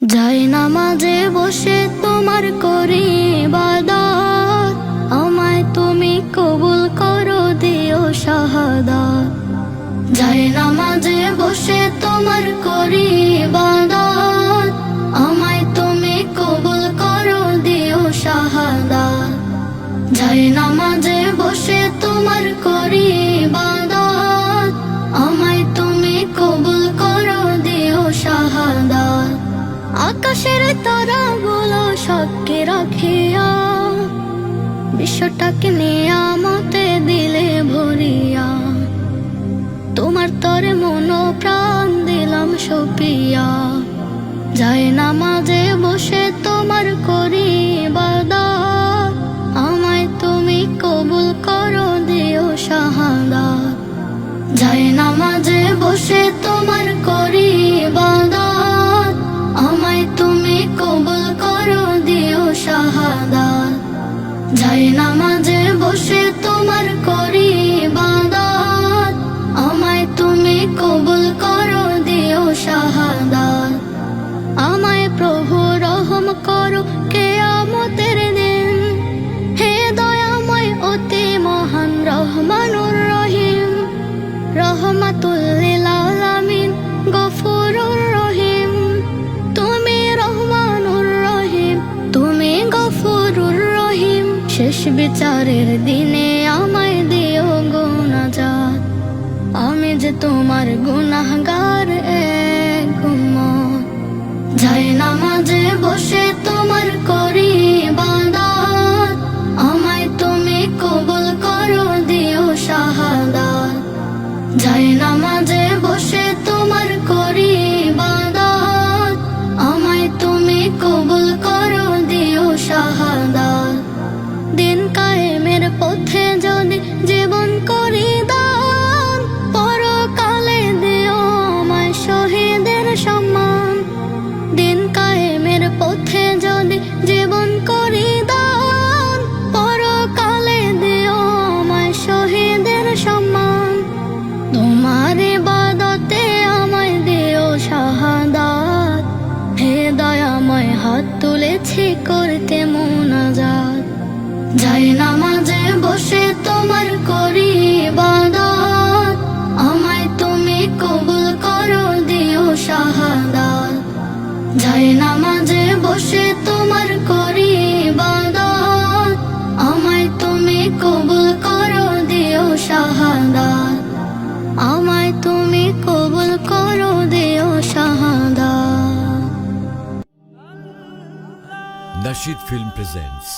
যাই নামাজে বসে তোমার করি ইবাদত, আমায় তুমি কবুল করো দিও শাহাদাত। যাই নামাজে বসে তোমার করি ইবাদত, আমায় তুমি কবুল করো দিও শাহাদাত। যাই নামাজে বসে তোমার করি ইবাদত, আমায় তুমি কবুল করো দিও শাহাদাত। আকাশের তারাগুলো সাক্ষী রাখিয়া, বিশ্বটাকে নিয়ামতে দিলে ভরিয়া, তোমার তরে মন প্রাণ দিলাম সপিয়া। যাই নামাজে বসে তোমার করি ইবাদত, আমায় তুমি কবুল করো দিও শাহাদাত। যাই নামাজে বসে তোমার করি ইবাদত, আমায় তুমি কবুল করো দিও শাহাদাত। যাই নামাজে বসে তোমার করি ইবাদত, আমায় তুমি কবুল করো দিও শাহাদাত। আমায় প্রভু রহম করো কিয়ামতের দিন, হে দয়াময় অতি মহান রহমানুর রহিম। রহমাতুল লিল আলামিন গফুরুর রহিম, তুমি রহমানুর রহিম, তুমি গফুরুর রহিম। শেষ বিচারের দিনে আমায় দিও গুনাহগার, আমি যে তোমার গুনাহগার এক উম্মত। যাই নামাজে বসে তোমার করি ইবাদত, আমায় তুমি কবুল করো দিও শাহাদাত। যাই নামাজে বসে তোমার করি ইবাদত, আমায় তুমি কবুল করো দিও শাহাদাত। দিন কায়েমের পথে যদি জীবন করি দান, পরকালে দিও আমায় শহীদের সম্মান। দিন কায়েমের পথে যদি জীবন করি দান, পরকালে দিও আমায় শহীদের সম্মান। তোমার ইবাদতে আমায় দিও শাহাদাত, হে দয়াময় হাত তুলেছি করতে মুনাজাত। যাই নামাজে বসে তোমার করি ইবাদত, আমায় তুমি কবুল করো দিও শাহাদাত। যাই নামাজে বসে তোমার করি ইবাদত, আমায় তুমি কবুল করো দিও শাহাদাত। আমায় তুমি কবুল করো দিও শাহাদাত। Nasheed Film presents